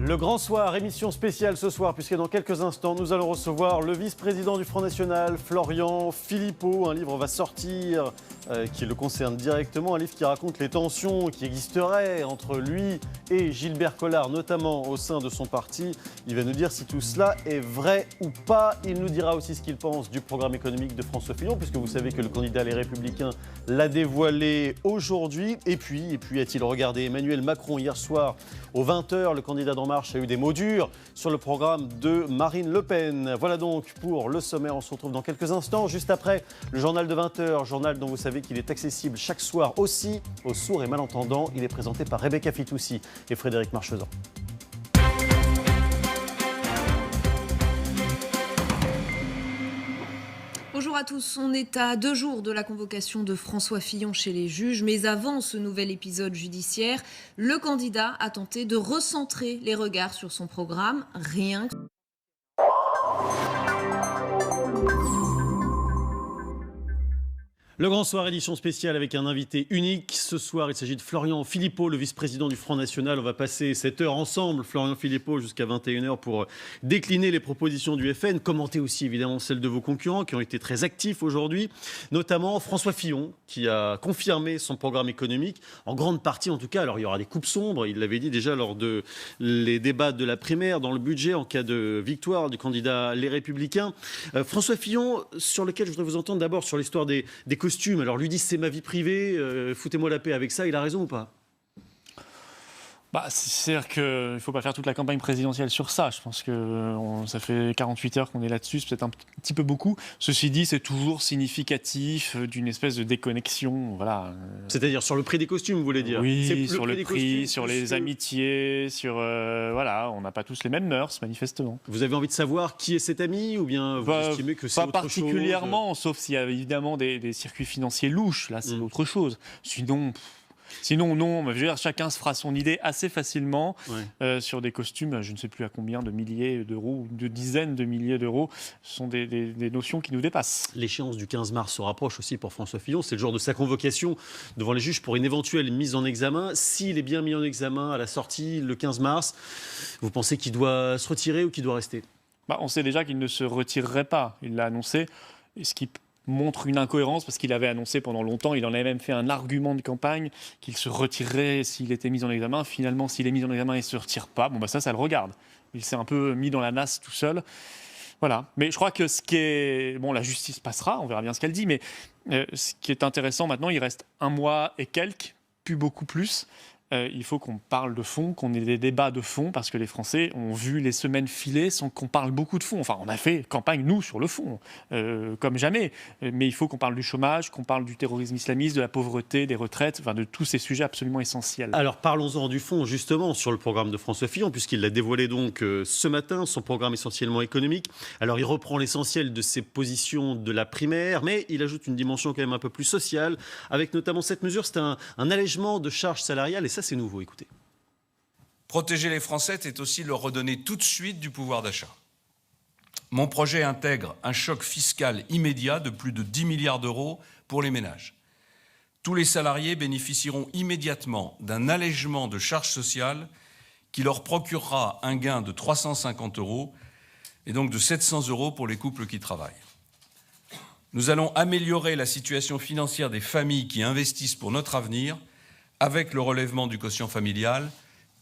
Le Grand Soir, émission spéciale ce soir, puisque dans quelques instants, nous allons recevoir le vice-président du Front National, Florian Philippot. Un livre va sortir qui le concerne directement, un livre qui raconte les tensions qui existeraient entre lui et Gilbert Collard, notamment au sein de son parti. Il va nous dire si tout cela est vrai ou pas. Il nous dira aussi ce qu'il pense du programme économique de François Fillon, puisque vous savez que le candidat Les Républicains l'a dévoilé aujourd'hui. Et puis a-t-il regardé Emmanuel Macron hier soir aux 20h? Le candidat d'En Marche a eu des mots durs sur le programme de Marine Le Pen. Voilà donc pour le sommaire. On se retrouve dans quelques instants, juste après le journal de 20h, journal dont vous savez qu'il est accessible chaque soir aussi aux sourds et malentendants. Il est présenté par Rebecca Fitoussi et Frédéric Marchezan. Bonjour à tous, on est à 2 jours de la convocation de François Fillon chez les juges, mais avant ce nouvel épisode judiciaire, le candidat a tenté de recentrer les regards sur son programme, rien que... Le Grand Soir, édition spéciale avec un invité unique. Ce soir, il s'agit de Florian Philippot, le vice-président du Front National. On va passer cette heure ensemble, Florian Philippot, jusqu'à 21h pour décliner les propositions du FN, commenter aussi évidemment celles de vos concurrents qui ont été très actifs aujourd'hui, notamment François Fillon qui a confirmé son programme économique, en grande partie en tout cas. Alors il y aura des coupes sombres, il l'avait dit déjà lors de les débats de la primaire dans le budget en cas de victoire du candidat Les Républicains. François Fillon, sur lequel je voudrais vous entendre d'abord sur l'histoire des costumes. Alors lui dit c'est ma vie privée, foutez-moi la paix avec ça, il a raison ou pas? C'est-à-dire qu'il ne faut pas faire toute la campagne présidentielle sur ça. Je pense que ça fait 48 heures qu'on est là-dessus, c'est peut-être un petit peu beaucoup. Ceci dit, c'est toujours significatif d'une espèce de déconnexion. Voilà. C'est-à-dire sur le prix des costumes, vous voulez dire? Oui, sur le prix, sur les amitiés, sur... voilà, on n'a pas tous les mêmes mœurs, manifestement. Vous avez envie de savoir qui est cet ami ou bien vous estimez que c'est autre chose? Pas particulièrement, sauf s'il y a évidemment des circuits financiers louches. Là, c'est autre chose. Sinon, non, je veux dire, chacun se fera son idée assez facilement sur des costumes, je ne sais plus à combien de milliers d'euros, de dizaines de milliers d'euros. Ce sont des notions qui nous dépassent. L'échéance du 15 mars se rapproche aussi pour François Fillon. C'est le jour de sa convocation devant les juges pour une éventuelle mise en examen. S'il est bien mis en examen à la sortie le 15 mars, vous pensez qu'il doit se retirer ou qu'il doit rester? On sait déjà qu'il ne se retirerait pas. Il l'a annoncé. Ce qui montre une incohérence parce qu'il avait annoncé pendant longtemps, il en avait même fait un argument de campagne qu'il se retirerait s'il était mis en examen. Finalement, s'il est mis en examen et ne se retire pas, ça le regarde. Il s'est un peu mis dans la nasse tout seul. Voilà. Mais je crois que ce qui est... la justice passera, on verra bien ce qu'elle dit, mais ce qui est intéressant maintenant, il reste 1 mois et quelques, plus beaucoup plus. Il faut qu'on parle de fond, qu'on ait des débats de fond, parce que les Français ont vu les semaines filer sans qu'on parle beaucoup de fond. Enfin, on a fait campagne, nous, sur le fond, comme jamais. Mais il faut qu'on parle du chômage, qu'on parle du terrorisme islamiste, de la pauvreté, des retraites, de tous ces sujets absolument essentiels. Alors, parlons-en du fond, justement, sur le programme de François Fillon, puisqu'il l'a dévoilé donc ce matin, son programme essentiellement économique. Alors, il reprend l'essentiel de ses positions de la primaire, mais il ajoute une dimension quand même un peu plus sociale, avec notamment cette mesure, c'est un allègement de charges salariales, et ça, c'est nouveau, écoutez. Protéger les Français, c'est aussi leur redonner tout de suite du pouvoir d'achat. Mon projet intègre un choc fiscal immédiat de plus de 10 milliards d'euros pour les ménages. Tous les salariés bénéficieront immédiatement d'un allègement de charges sociales qui leur procurera un gain de 350 euros et donc de 700 euros pour les couples qui travaillent. Nous allons améliorer la situation financière des familles qui investissent pour notre avenir avec le relèvement du quotient familial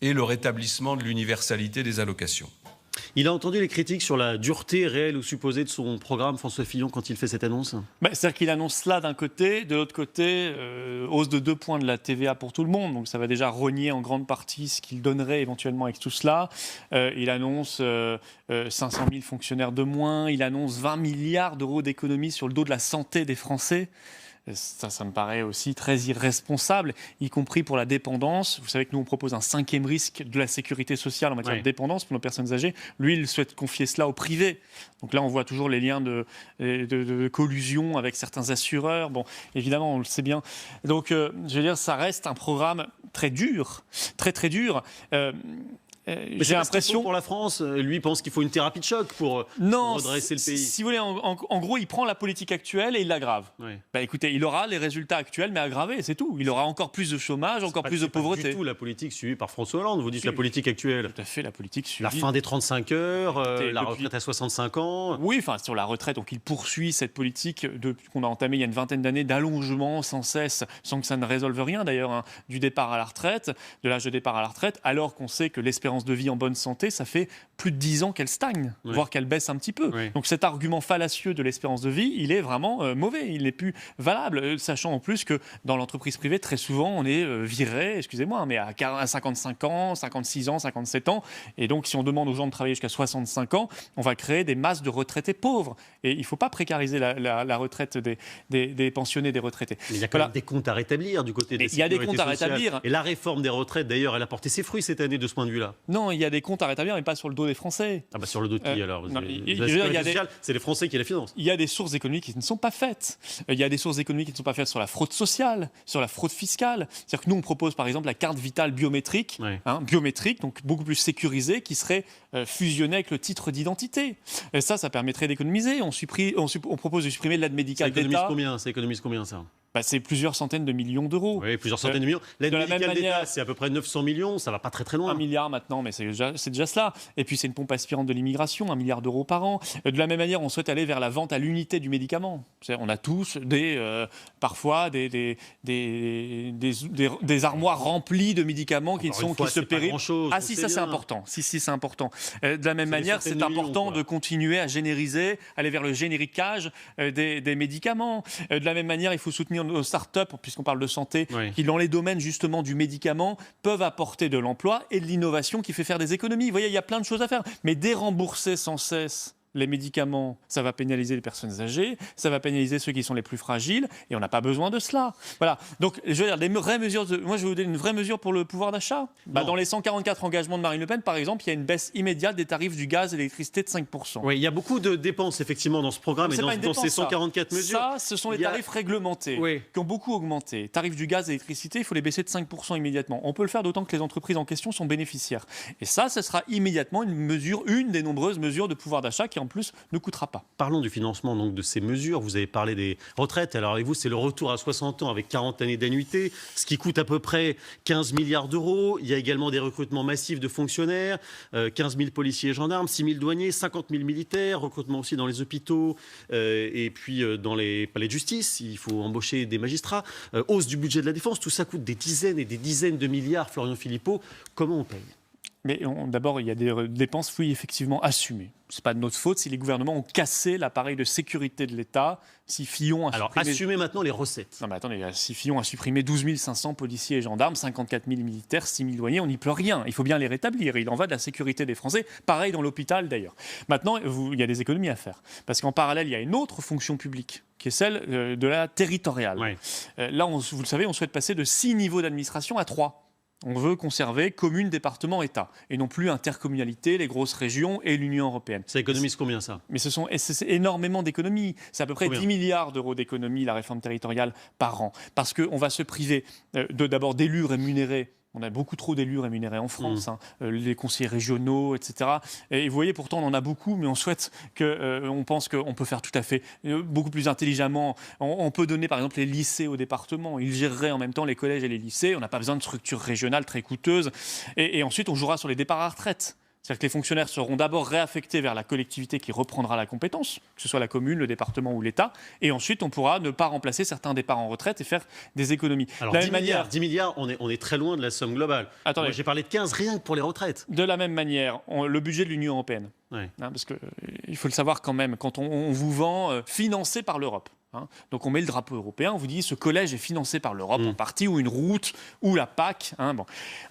et le rétablissement de l'universalité des allocations. Il a entendu les critiques sur la dureté réelle ou supposée de son programme, François Fillon, quand il fait cette annonce? C'est-à-dire qu'il annonce cela d'un côté, de l'autre côté, hausse de 2 points de la TVA pour tout le monde, donc ça va déjà rogner en grande partie ce qu'il donnerait éventuellement avec tout cela. Il annonce 500 000 fonctionnaires de moins, il annonce 20 milliards d'euros d'économies sur le dos de la santé des Français. Ça me paraît aussi très irresponsable, y compris pour la dépendance. Vous savez que nous, on propose un 5e risque de la sécurité sociale en matière de dépendance pour nos personnes âgées. Lui, il souhaite confier cela au privé. Donc là, on voit toujours les liens de collusion avec certains assureurs. Évidemment, on le sait bien. Donc, je veux dire, ça reste un programme très dur, très, très dur. J'ai l'impression pour la France, lui pense qu'il faut une thérapie de choc pour redresser le pays. Si vous voulez, en gros, il prend la politique actuelle et il l'aggrave. Oui. Écoutez, il aura les résultats actuels, mais aggravés, c'est tout. Il aura encore plus de chômage, encore plus de pauvreté. C'est pas du tout la politique suivie par François Hollande. Vous dites la politique actuelle. Tout à fait, la politique suivie. La fin des 35 heures, la retraite à 65 ans. Oui, enfin sur la retraite, donc il poursuit cette politique qu'on a entamée il y a une vingtaine d'années d'allongement sans cesse, sans que ça ne résolve rien d'ailleurs, du départ à la retraite, de l'âge de départ à la retraite, alors qu'on sait que l'espérance de vie en bonne santé, ça fait plus de 10 ans qu'elle stagne, voire qu'elle baisse un petit peu. Oui. Donc cet argument fallacieux de l'espérance de vie, il est vraiment mauvais, il n'est plus valable, sachant en plus que dans l'entreprise privée, très souvent, on est viré, excusez-moi, mais à 55 ans, 56 ans, 57 ans, et donc si on demande aux gens de travailler jusqu'à 65 ans, on va créer des masses de retraités pauvres. Et il ne faut pas précariser la retraite des pensionnés, des retraités. Mais il y a quand même des comptes à rétablir du côté des sécurités sociales. Il y a des comptes à rétablir. Et la réforme des retraites, d'ailleurs, elle a porté ses fruits cette année de ce point de vue-là. Non, il y a des comptes à rétablir, mais pas sur le dos des Français. Ah bah sur le dos de qui alors c'est les Français qui les financent. Il y a des sources économiques qui ne sont pas faites. Il y a des sources économiques qui ne sont pas faites sur la fraude sociale, sur la fraude fiscale. C'est-à-dire que nous, on propose par exemple la carte vitale biométrique, biométrique, donc beaucoup plus sécurisée, qui serait fusionnée avec le titre d'identité. Et ça permettrait d'économiser. On propose de supprimer l'aide médicale d'État. Ça économise combien ça ? C'est plusieurs centaines de millions d'euros. Oui, plusieurs centaines de millions. L'aide médicale d'État, c'est à peu près 900 millions, ça va pas très très loin. 1 milliard maintenant, mais c'est déjà cela. Et puis c'est une pompe aspirante de l'immigration, 1 milliard d'euros par an. De la même manière, on souhaite aller vers la vente à l'unité du médicament. On a tous parfois des armoires remplies de médicaments qui se périment. Ah si, ça c'est important. Si, c'est important. De la même manière, c'est important de continuer à génériser, aller vers le génériquage des médicaments. De la même manière, il faut soutenir nos start-up, puisqu'on parle de santé, qui dans les domaines justement du médicament peuvent apporter de l'emploi et de l'innovation qui fait faire des économies. Vous voyez, il y a plein de choses à faire. Mais dérembourser sans cesse les médicaments, ça va pénaliser les personnes âgées, ça va pénaliser ceux qui sont les plus fragiles, et on n'a pas besoin de cela. Voilà. Donc, je veux dire, des vraies mesures. Moi, je vais vous donner une vraie mesure pour le pouvoir d'achat. Dans les 144 engagements de Marine Le Pen, par exemple, il y a une baisse immédiate des tarifs du gaz et de l'électricité de 5%. Oui, il y a beaucoup de dépenses, effectivement, dans ce programme et dans ces 144 mesures. Ça, ce sont les tarifs réglementés qui ont beaucoup augmenté. Tarifs du gaz et de l'électricité, il faut les baisser de 5% immédiatement. On peut le faire d'autant que les entreprises en question sont bénéficiaires. Et ça sera immédiatement une des nombreuses mesures de pouvoir d'achat qui, en plus, ne coûtera pas. Parlons du financement donc, de ces mesures. Vous avez parlé des retraites. Alors avec vous, c'est le retour à 60 ans avec 40 années d'annuité, ce qui coûte à peu près 15 milliards d'euros. Il y a également des recrutements massifs de fonctionnaires, 15 000 policiers et gendarmes, 6 000 douaniers, 50 000 militaires, recrutement aussi dans les hôpitaux et puis dans les palais de justice. Il faut embaucher des magistrats. Hausse du budget de la défense. Tout ça coûte des dizaines et des dizaines de milliards. Florian Philippot, comment on paye ? Mais d'abord, il y a des dépenses, oui, effectivement, assumées. Ce n'est pas de notre faute si les gouvernements ont cassé l'appareil de sécurité de l'État, si Fillon a supprimé... Alors, assumer maintenant les recettes. Non, mais attendez, si Fillon a supprimé 12 500 policiers et gendarmes, 54 000 militaires, 6 000 douaniers, on n'y peut rien. Il faut bien les rétablir. Il en va de la sécurité des Français. Pareil dans l'hôpital, d'ailleurs. Maintenant, il y a des économies à faire. Parce qu'en parallèle, il y a une autre fonction publique, qui est celle de la territoriale. Oui. Là, vous le savez, on souhaite passer de 6 niveaux d'administration à 3. On veut conserver commune, département, État, et non plus intercommunalité, les grosses régions et l'Union européenne. Ça économise combien, ça ? Mais c'est énormément d'économies. C'est à peu près 10 milliards d'euros d'économies, la réforme territoriale, par an. Parce qu'on va se priver d'abord d'élus rémunérés. On a beaucoup trop d'élus rémunérés en France, les conseillers régionaux, etc. Et vous voyez, pourtant, on en a beaucoup, mais on souhaite on pense qu'on peut faire tout à fait beaucoup plus intelligemment. On peut donner, par exemple, les lycées au département. Ils géreraient en même temps les collèges et les lycées. On n'a pas besoin de structures régionales très coûteuses. Et ensuite, on jouera sur les départs à retraite. C'est-à-dire que les fonctionnaires seront d'abord réaffectés vers la collectivité qui reprendra la compétence, que ce soit la commune, le département ou l'État, et ensuite on pourra ne pas remplacer certains départs en retraite et faire des économies. Alors 10 milliards, on est très loin de la somme globale. Attendez, moi, j'ai parlé de 15 rien que pour les retraites. De la même manière, le budget de l'Union européenne, parce qu'il faut le savoir quand même, quand on vous vend financé par l'Europe. Donc on met le drapeau européen, on vous dit ce collège est financé par l'Europe en partie, ou une route, ou la PAC.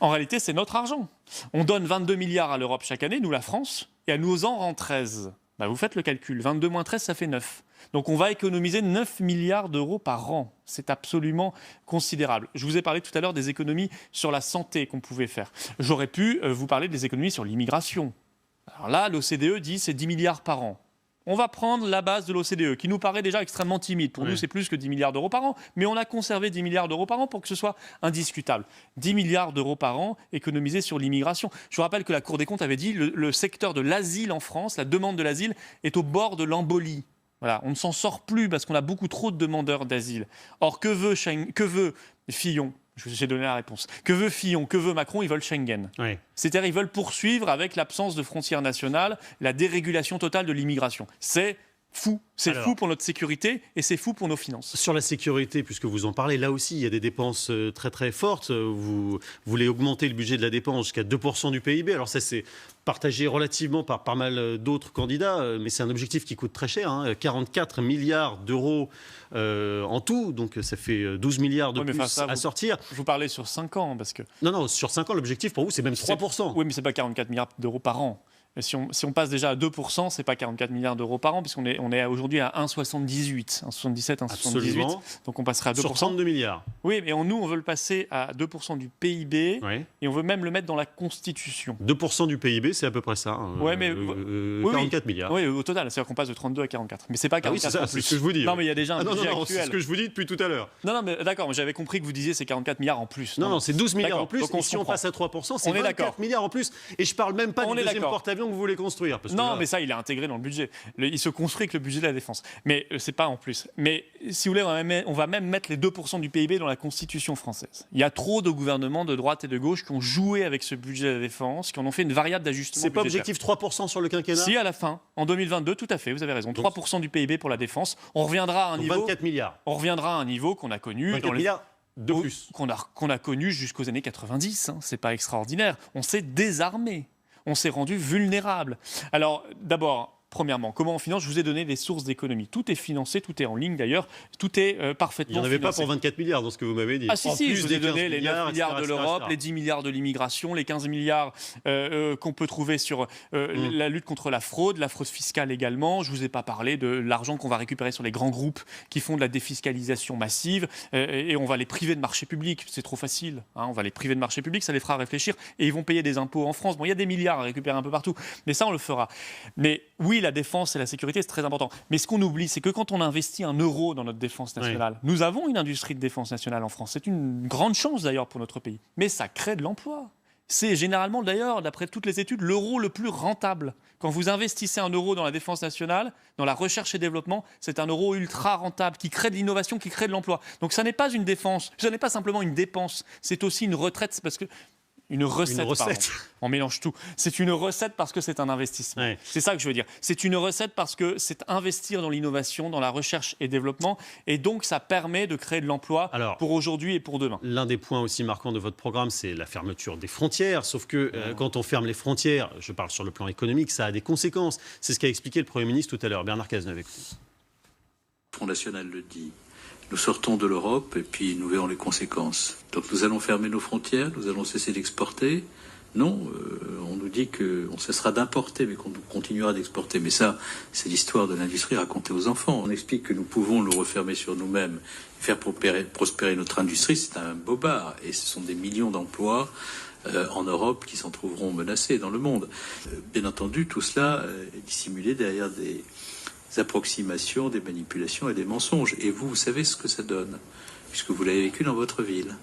En réalité, c'est notre argent. On donne 22 milliards à l'Europe chaque année, nous la France, et elle nous en rend 13. Vous faites le calcul, 22 moins 13, ça fait 9. Donc on va économiser 9 milliards d'euros par an. C'est absolument considérable. Je vous ai parlé tout à l'heure des économies sur la santé qu'on pouvait faire. J'aurais pu vous parler des économies sur l'immigration. Alors là, l'OCDE dit c'est 10 milliards par an. on va prendre la base de l'OCDE, qui nous paraît déjà extrêmement timide. Pour nous, c'est plus que 10 milliards d'euros par an, mais on a conservé 10 milliards d'euros par an pour que ce soit indiscutable. 10 milliards d'euros par an économisés sur l'immigration. Je vous rappelle que la Cour des comptes avait dit que le secteur de l'asile en France, la demande de l'asile, est au bord de l'embolie. Voilà, on ne s'en sort plus parce qu'on a beaucoup trop de demandeurs d'asile. Or, que veut Fillon ? J'ai donné la réponse. Que veut Fillon ? Que veut Macron ? Ils veulent Schengen. Oui. C'est-à-dire ils veulent poursuivre avec l'absence de frontières nationales, la dérégulation totale de l'immigration. C'est fou. C'est fou pour notre sécurité et c'est fou pour nos finances. Sur la sécurité, puisque vous en parlez, là aussi, il y a des dépenses très très fortes. Vous voulez augmenter le budget de la dépense jusqu'à 2% du PIB. Alors ça, c'est partagé relativement par pas mal d'autres candidats, mais c'est un objectif qui coûte très cher. 44 milliards d'euros en tout, donc ça fait 12 milliards de plus à sortir. Vous parlez sur 5 ans parce que... Non, sur 5 ans, l'objectif pour vous, c'est même 3%. Oui, mais ce n'est pas 44 milliards d'euros par an. Si on passe déjà à 2%, ce n'est pas 44 milliards d'euros par an, puisqu'on est aujourd'hui à 1,78, 1,77, 1,78. Donc on passerait à 2%. Sur 32 milliards. Oui, mais nous, on veut le passer à 2% du PIB, et on veut même le mettre dans la Constitution. 2% du PIB, c'est à peu près ça. 44 milliards. Oui, au total. C'est-à-dire qu'on passe de 32 à 44. Mais ce n'est pas 44 c'est ce que je vous dis. Non, mais il y a déjà un budget actuel. C'est ce que je vous dis depuis tout à l'heure. Non, mais d'accord, mais j'avais compris que vous disiez c'est 44 milliards en plus. Non, c'est 12 milliards en plus. Et si on passe à 3%, c'est 24 milliards en plus. Et je ne parle même pas du deuxième porte-avions que vous voulez construire. Mais ça, il est intégré dans le budget. Il se construit avec le budget de la défense. Mais c'est pas en plus. Mais si vous voulez, on va même mettre les 2% du PIB dans la Constitution française. Il y a trop de gouvernements de droite et de gauche qui ont joué avec ce budget de la défense, qui en ont fait une variable d'ajustement. C'est pas objectif 3% sur le quinquennat ? Si, à la fin, en 2022, tout à fait, vous avez raison. 3% du PIB pour la défense. On reviendra à un niveau. 24 milliards. On reviendra à un niveau qu'on a connu. 24 milliards de plus. Qu'on a connu jusqu'aux années 90. C'est pas extraordinaire. On s'est désarmé. On s'est rendu vulnérable. Alors, d'abord, premièrement, comment on finance ? Je vous ai donné des sources d'économie. Tout est financé, tout est en ligne d'ailleurs, tout est parfaitement financé. Il n'y en avait pas pour 24 milliards dans ce que vous m'avez dit. Ah si, je vous ai donné les 9 milliards de l'Europe, les 10 milliards de l'immigration, les 15 milliards qu'on peut trouver sur la lutte contre la fraude fiscale également. Je ne vous ai pas parlé de l'argent qu'on va récupérer sur les grands groupes qui font de la défiscalisation massive et on va les priver de marchés publics. C'est trop facile. On va les priver de marchés publics, ça les fera réfléchir et ils vont payer des impôts en France. Bon, il y a des milliards à récupérer un peu partout, mais ça, on le fera. Mais oui, la défense et la sécurité, c'est très important. Mais ce qu'on oublie, c'est que quand on investit 1 euro dans notre défense nationale, nous avons une industrie de défense nationale en France. C'est une grande chance d'ailleurs pour notre pays. Mais ça crée de l'emploi. C'est généralement d'ailleurs, d'après toutes les études, l'euro le plus rentable. Quand vous investissez 1 euro dans la défense nationale, dans la recherche et développement, c'est 1 euro ultra rentable qui crée de l'innovation, qui crée de l'emploi. Donc ça n'est pas une défense, ce n'est pas simplement une dépense, c'est aussi une retraite parce que Une recette. Pardon. On mélange tout. C'est une recette parce que c'est un investissement. Ouais. C'est ça que je veux dire. C'est une recette parce que c'est investir dans l'innovation, dans la recherche et développement. Et donc, ça permet de créer de l'emploi pour aujourd'hui et pour demain. L'un des points aussi marquants de votre programme, c'est la fermeture des frontières. Sauf que quand on ferme les frontières, je parle sur le plan économique, ça a des conséquences. C'est ce qu'a expliqué le Premier ministre tout à l'heure, Bernard Cazeneuve. Le Front National le dit. Nous sortons de l'Europe et puis nous verrons les conséquences. Donc nous allons fermer nos frontières, nous allons cesser d'exporter. Non, on nous dit qu'on cessera d'importer, mais qu'on continuera d'exporter. Mais ça, c'est l'histoire de l'industrie racontée aux enfants. On explique que nous pouvons nous refermer sur nous-mêmes, faire prospérer notre industrie. C'est un bobard. Et ce sont des millions d'emplois en Europe qui s'en trouveront menacés dans le monde. Bien entendu, tout cela est dissimulé derrière des approximations, des manipulations et des mensonges. Et vous savez ce que ça donne, puisque vous l'avez vécu dans votre ville.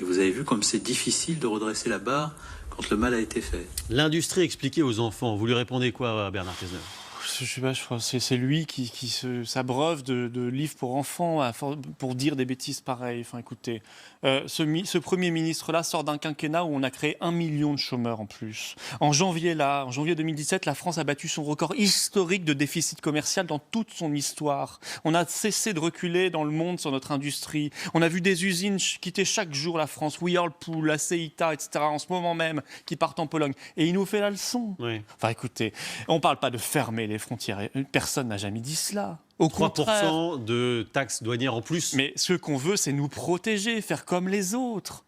Et vous avez vu comme c'est difficile de redresser la barre quand le mal a été fait. L'industrie expliquée aux enfants, vous lui répondez quoi, Bernard Cazeneuve ? Je sais pas, je crois que c'est lui qui s'abreuve de livres pour enfants pour dire des bêtises pareilles. Enfin, écoutez, ce Premier ministre-là sort d'un quinquennat où on a créé 1 million de chômeurs en plus. En janvier 2017, la France a battu son record historique de déficit commercial dans toute son histoire. On a cessé de reculer dans le monde sur notre industrie. On a vu des usines quitter chaque jour la France, Whirlpool, la Ceita, etc., en ce moment même, qui partent en Pologne. Et il nous fait la leçon. Oui. Enfin, écoutez, on ne parle pas de fermer les frontières. Personne n'a jamais dit cela. Au 3% contraire. de taxes douanières en plus. Mais ce qu'on veut, c'est nous protéger, faire comme les autres.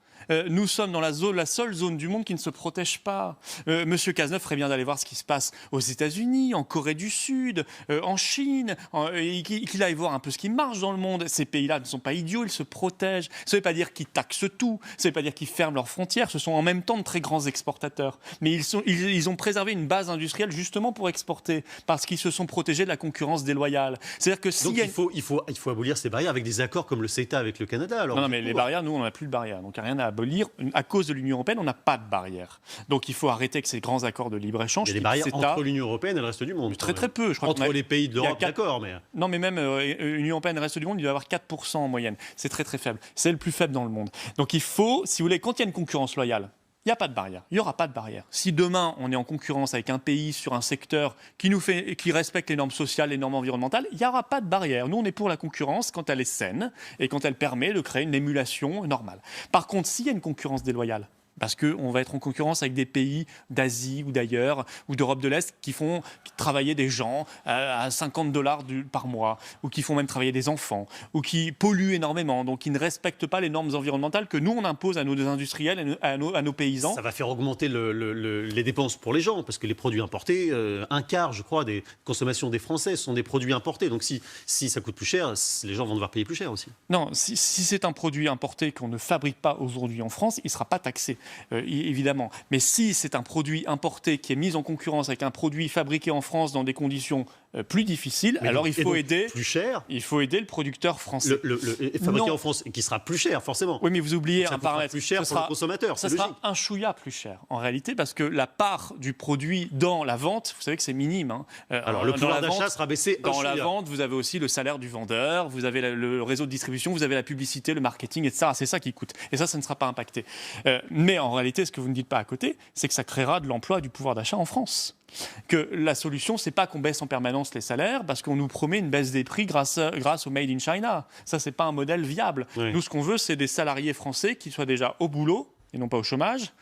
Nous sommes dans la seule zone du monde qui ne se protège pas. Monsieur Cazeneuve ferait bien d'aller voir ce qui se passe aux États-Unis, en Corée du Sud, en Chine, et qu'il aille voir un peu ce qui marche dans le monde. Ces pays-là ne sont pas idiots, ils se protègent. Ça ne veut pas dire qu'ils taxent tout, ça ne veut pas dire qu'ils ferment leurs frontières. Ce sont en même temps de très grands exportateurs. Mais ils ont préservé une base industrielle justement pour exporter, parce qu'ils se sont protégés de la concurrence déloyale. C'est-à-dire que Donc il faut abolir ces barrières avec des accords comme le CETA avec le Canada. Alors, non, mais les barrières, nous, on n'a plus de barrières. Donc, il n'y a rien à abolir. À cause de l'Union européenne, on n'a pas de barrières. Donc, il faut arrêter avec ces grands accords de libre-échange. Il y a des barrières entre l'Union européenne et le reste du monde. Très peu. Je crois entre les pays d'Europe, d'accord. Mais... Non, mais même l'Union européenne et le reste du monde, il doit y avoir 4% en moyenne. C'est très, très faible. C'est le plus faible dans le monde. Donc, il faut, si vous voulez, quand il y a une concurrence loyale, il n'y a pas de barrière. Il n'y aura pas de barrière. Si demain, on est en concurrence avec un pays sur un secteur qui respecte les normes sociales, les normes environnementales, il n'y aura pas de barrière. Nous, on est pour la concurrence quand elle est saine et quand elle permet de créer une émulation normale. Par contre, s'il y a une concurrence déloyale, parce qu'on va être en concurrence avec des pays d'Asie ou d'ailleurs, ou d'Europe de l'Est, qui font travailler des gens à $50 par mois, ou qui font même travailler des enfants, ou qui polluent énormément, donc qui ne respectent pas les normes environnementales que nous, on impose à nos industriels, à nos paysans. Ça va faire augmenter les dépenses pour les gens, parce que les produits importés, un quart, je crois, des consommations des Français sont des produits importés. Donc si ça coûte plus cher, les gens vont devoir payer plus cher aussi. Non, si c'est un produit importé qu'on ne fabrique pas aujourd'hui en France, il ne sera pas taxé. Évidemment. Mais si c'est un produit importé qui est mis en concurrence avec un produit fabriqué en France dans des conditions plus difficiles, alors il faut aider le producteur français. Fabriqué en France, qui sera plus cher, forcément. Oui, mais vous oubliez un paramètre. Plus cher pour le consommateur. Ça sera un chouïa plus cher, en réalité, parce que la part du produit dans la vente, vous savez que c'est minime. Hein. Alors le pouvoir d'achat sera baissé. Dans la vente, vous avez aussi le salaire du vendeur, vous avez le réseau de distribution, vous avez la publicité, le marketing, etc. C'est ça qui coûte. Et ça ne sera pas impacté. Mais en réalité, ce que vous ne dites pas à côté, c'est que ça créera de l'emploi et du pouvoir d'achat en France. Que la solution, c'est pas qu'on baisse en permanence les salaires parce qu'on nous promet une baisse des prix grâce au Made in China. Ça, c'est pas un modèle viable. Oui. Nous, ce qu'on veut, c'est des salariés français qui soient déjà au boulot et non pas au chômage.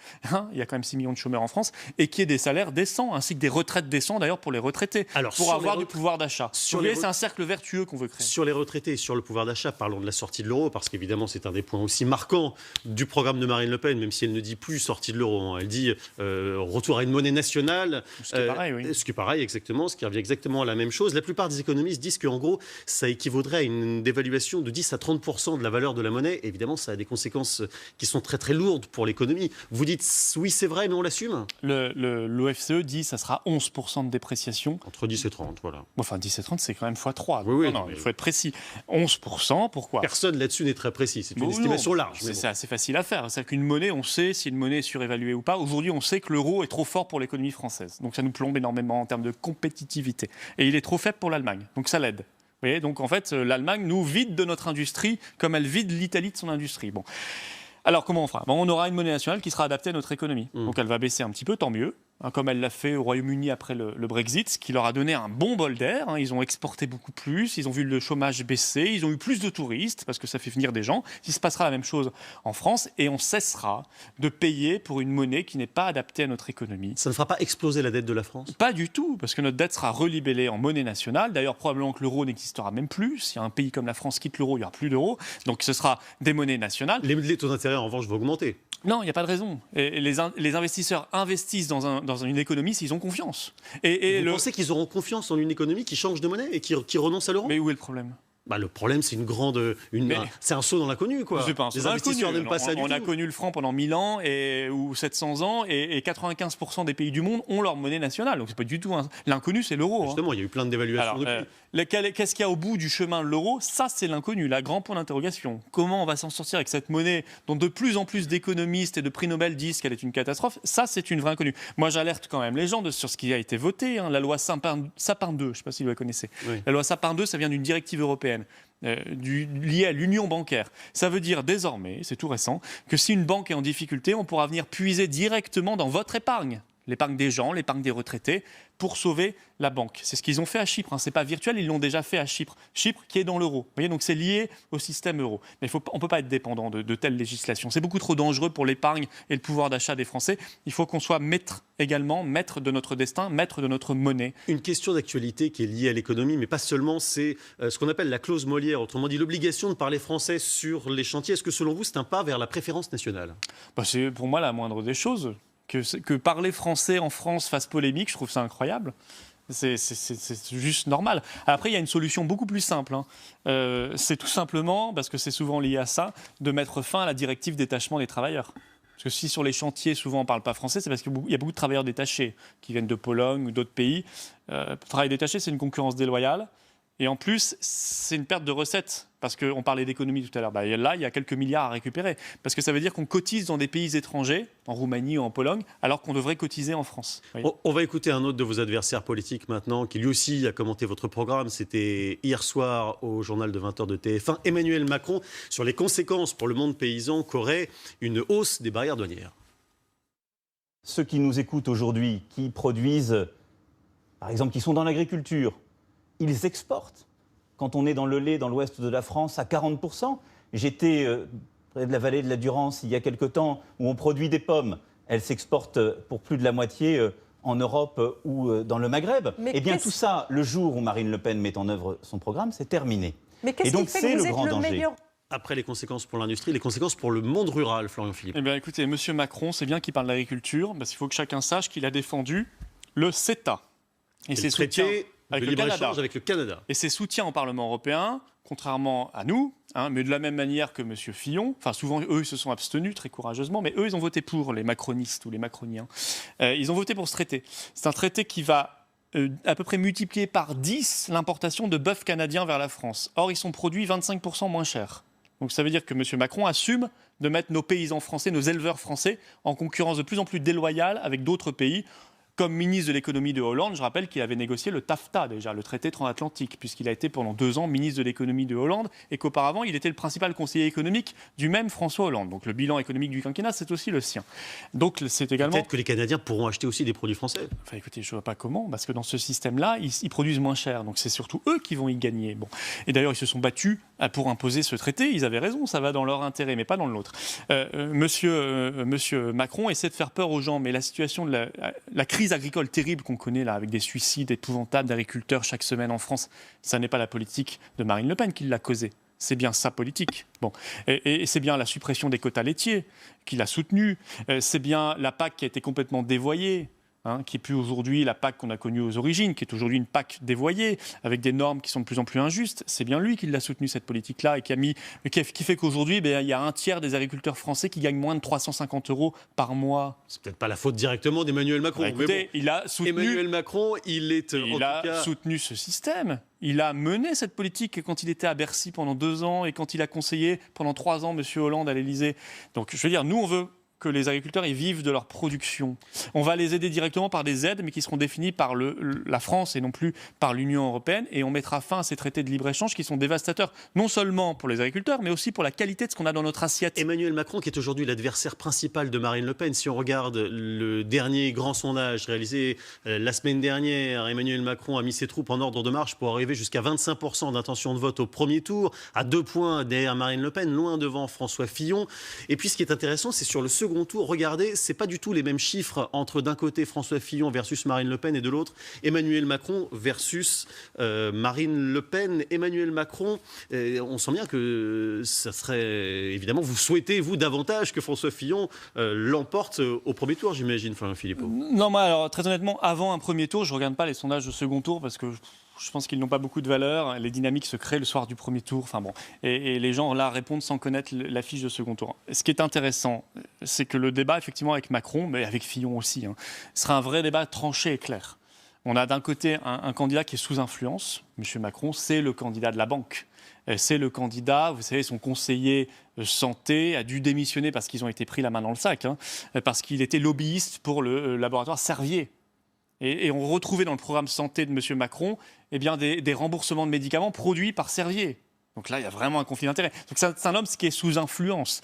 Il y a quand même 6 millions de chômeurs en France, et qui aient des salaires décents, ainsi que des retraites décentes d'ailleurs pour les retraités, pour avoir du pouvoir d'achat. Vous voyez, c'est un cercle vertueux qu'on veut créer. Sur les retraités et sur le pouvoir d'achat, parlons de la sortie de l'euro, parce qu'évidemment c'est un des points aussi marquants du programme de Marine Le Pen, même si elle ne dit plus sortie de l'euro. Hein. Elle dit retour à une monnaie nationale. Ce qui est pareil, oui. Ce qui est pareil, exactement, ce qui revient exactement à la même chose. La plupart des économistes disent qu'en gros, ça équivaudrait à une dévaluation de 10 à 30% de la valeur de la monnaie. Évidemment, ça a des conséquences qui sont très très lourdes pour l'économie. Vous dites oui, c'est vrai, mais on l'assume. L'OFCE dit que ça sera 11% de dépréciation. Entre 10 et 30, voilà. Enfin, 10 et 30, c'est quand même x3. Oui, non, il faut être précis. 11%, pourquoi ? Personne là-dessus n'est très précis. C'est une estimation large. C'est assez facile à faire. C'est-à-dire qu'une monnaie, on sait si une monnaie est surévaluée ou pas. Aujourd'hui, on sait que l'euro est trop fort pour l'économie française. Donc ça nous plombe énormément en termes de compétitivité. Et il est trop faible pour l'Allemagne. Donc ça l'aide. Vous voyez, donc en fait, l'Allemagne nous vide de notre industrie comme elle vide l'Italie de son industrie. Bon. Alors, comment on fera ? On aura une monnaie nationale qui sera adaptée à notre économie. Donc, elle va baisser un petit peu, tant mieux. Comme elle l'a fait au Royaume-Uni après le Brexit, ce qui leur a donné un bon bol d'air. Ils ont exporté beaucoup plus, ils ont vu le chômage baisser, ils ont eu plus de touristes, parce que ça fait venir des gens. Il se passera la même chose en France, et on cessera de payer pour une monnaie qui n'est pas adaptée à notre économie. Ça ne fera pas exploser la dette de la France ? Pas du tout, parce que notre dette sera relibellée en monnaie nationale. D'ailleurs, probablement que l'euro n'existera même plus. Si un pays comme la France quitte l'euro, il n'y aura plus d'euro. Donc ce sera des monnaies nationales. Les taux d'intérêt, en revanche, vont augmenter. Non, il n'y a pas de raison. Et les investisseurs investissent dans une économie s'ils ont confiance. Vous pensez qu'ils auront confiance en une économie qui change de monnaie et qui renonce à l'euro ? Mais où est le problème ? Le problème, c'est c'est un saut dans l'inconnu, quoi. C'est pas un saut dans l'inconnu. On a connu le franc pendant 1000 ans ou 700 ans, et 95% des pays du monde ont leur monnaie nationale. Donc c'est pas du tout l'inconnu, c'est l'euro. Justement, il y a eu plein de dévaluations depuis. Qu'est-ce qu'il y a au bout du chemin de l'euro ? Ça, c'est l'inconnu, la grande point d'interrogation. Comment on va s'en sortir avec cette monnaie dont de plus en plus d'économistes et de prix Nobel disent qu'elle est une catastrophe ? Ça, c'est une vraie inconnue. Moi, j'alerte quand même les gens sur ce qui a été voté. La loi Sapin 2, je ne sais pas si vous la connaissez. Oui. La loi Sapin 2, ça vient d'une directive européenne. Lié à l'union bancaire. Ça veut dire désormais, c'est tout récent, que si une banque est en difficulté, on pourra venir puiser directement dans votre épargne. l'épargne des gens, l'épargne des retraités, pour sauver la banque. C'est ce qu'ils ont fait à Chypre. Ce n'est pas virtuel, ils l'ont déjà fait à Chypre. Chypre qui est dans l'euro. Vous voyez, donc c'est lié au système euro. Mais on ne peut pas être dépendant de telles législations. C'est beaucoup trop dangereux pour l'épargne et le pouvoir d'achat des Français. Il faut qu'on soit maître de notre destin, maître de notre monnaie. Une question d'actualité qui est liée à l'économie, mais pas seulement, c'est ce qu'on appelle la clause Molière, autrement dit l'obligation de parler français sur les chantiers. Est-ce que selon vous, c'est un pas vers la préférence nationale ? C'est pour moi la moindre des choses. Que parler français en France fasse polémique, je trouve ça incroyable. C'est juste normal. Après, il y a une solution beaucoup plus simple. C'est tout simplement, parce que c'est souvent lié à ça, de mettre fin à la directive détachement des travailleurs. Parce que si sur les chantiers, souvent on ne parle pas français, c'est parce qu'il y a beaucoup de travailleurs détachés qui viennent de Pologne ou d'autres pays. Le travail détaché, c'est une concurrence déloyale. Et en plus, c'est une perte de recettes, parce qu'on parlait d'économie tout à l'heure. Là, il y a quelques milliards à récupérer, parce que ça veut dire qu'on cotise dans des pays étrangers, en Roumanie ou en Pologne, alors qu'on devrait cotiser en France. On va écouter un autre de vos adversaires politiques maintenant, qui lui aussi a commenté votre programme. C'était hier soir au journal de 20h de TF1, Emmanuel Macron, sur les conséquences pour le monde paysan qu'aurait une hausse des barrières douanières. Ceux qui nous écoutent aujourd'hui, qui produisent, par exemple, qui sont dans l'agriculture, ils exportent. Quand on est dans le lait, dans l'ouest de la France, à 40%. J'étais près de la vallée de la Durance il y a quelque temps, où on produit des pommes. Elles s'exportent pour plus de la moitié en Europe ou dans le Maghreb. Eh bien, tout ça, le jour où Marine Le Pen met en œuvre son programme, c'est terminé. Mais qu'est-ce qui fait que vous êtes le meilleur ? Après les conséquences pour l'industrie, les conséquences pour le monde rural, Florian Philippe. Eh bien, écoutez, M. Macron, c'est bien qu'il parle d'agriculture, parce qu'il faut que chacun sache qu'il a défendu le CETA. Et ses soutiens avec le Canada. Avec le Canada. Et ses soutiens au Parlement européen, contrairement à nous, mais de la même manière que M. Fillon, enfin souvent eux ils se sont abstenus très courageusement, mais eux ils ont voté pour, les macronistes ou les macroniens. Ils ont voté pour ce traité. C'est un traité qui va à peu près multiplier par 10 l'importation de bœuf canadien vers la France. Or ils sont produits 25% moins chers. Donc ça veut dire que M. Macron assume de mettre nos paysans français, nos éleveurs français, en concurrence de plus en plus déloyale avec d'autres pays. Comme ministre de l'économie de Hollande, je rappelle qu'il avait négocié le TAFTA déjà, le traité transatlantique, puisqu'il a été pendant 2 ans ministre de l'économie de Hollande et qu'auparavant il était le principal conseiller économique du même François Hollande. Donc le bilan économique du quinquennat, c'est aussi le sien. Donc c'est également... Peut-être que les Canadiens pourront acheter aussi des produits français. Enfin écoutez, je ne vois pas comment, parce que dans ce système-là, ils produisent moins cher. Donc c'est surtout eux qui vont y gagner. Bon. Et d'ailleurs, ils se sont battus pour imposer ce traité. Ils avaient raison, ça va dans leur intérêt, mais pas dans l'autre. Monsieur Macron essaie de faire peur aux gens, mais la situation de la crise agricole terrible qu'on connaît là, avec des suicides épouvantables d'agriculteurs chaque semaine en France, ça n'est pas la politique de Marine Le Pen qui l'a causée. C'est bien sa politique. Bon. Et c'est bien la suppression des quotas laitiers qui l'a soutenue. C'est bien la PAC qui a été complètement dévoyée. Qui n'est plus aujourd'hui la PAC qu'on a connue aux origines, qui est aujourd'hui une PAC dévoyée, avec des normes qui sont de plus en plus injustes. C'est bien lui qui l'a soutenu, cette politique-là, et qui fait qu'aujourd'hui, il y a un tiers des agriculteurs français qui gagnent moins de 350 € par mois. C'est peut-être pas la faute directement d'Emmanuel Macron. Écoutez, bon, il a soutenu, Emmanuel Macron, il a soutenu ce système. Il a mené cette politique quand il était à Bercy pendant 2 ans et quand il a conseillé pendant 3 ans M. Hollande à l'Élysée. Donc, je veux dire, nous, on veut que les agriculteurs ils vivent de leur production. On va les aider directement par des aides, mais qui seront définies par la France et non plus par l'Union européenne. Et on mettra fin à ces traités de libre-échange qui sont dévastateurs, non seulement pour les agriculteurs, mais aussi pour la qualité de ce qu'on a dans notre assiette. Emmanuel Macron, qui est aujourd'hui l'adversaire principal de Marine Le Pen, si on regarde le dernier grand sondage réalisé la semaine dernière, Emmanuel Macron a mis ses troupes en ordre de marche pour arriver jusqu'à 25% d'intention de vote au premier tour, à 2 points derrière Marine Le Pen, loin devant François Fillon. Et puis ce qui est intéressant, c'est sur le second tour, regardez, c'est pas du tout les mêmes chiffres entre d'un côté François Fillon versus Marine Le Pen et de l'autre Emmanuel Macron versus Marine Le Pen. Emmanuel Macron, on sent bien que ça serait évidemment, vous souhaitez vous davantage que François Fillon l'emporte au premier tour, j'imagine, Florian Philippot. Non, moi alors très honnêtement, avant un premier tour, je regarde pas les sondages de second tour parce que je pense qu'ils n'ont pas beaucoup de valeur. Les dynamiques se créent le soir du premier tour. Enfin bon, et les gens là répondent sans connaître la fiche de second tour. Ce qui est intéressant, c'est que le débat, effectivement, avec Macron, mais avec Fillon aussi, sera un vrai débat tranché et clair. On a d'un côté un candidat qui est sous influence. M. Macron, c'est le candidat de la banque. C'est le candidat, vous savez, son conseiller santé a dû démissionner parce qu'ils ont été pris la main dans le sac, parce qu'il était lobbyiste pour le laboratoire Servier. Et on retrouvait dans le programme santé de M. Macron des remboursements de médicaments produits par Servier. Donc là, il y a vraiment un conflit d'intérêts. Donc c'est un homme qui est sous influence.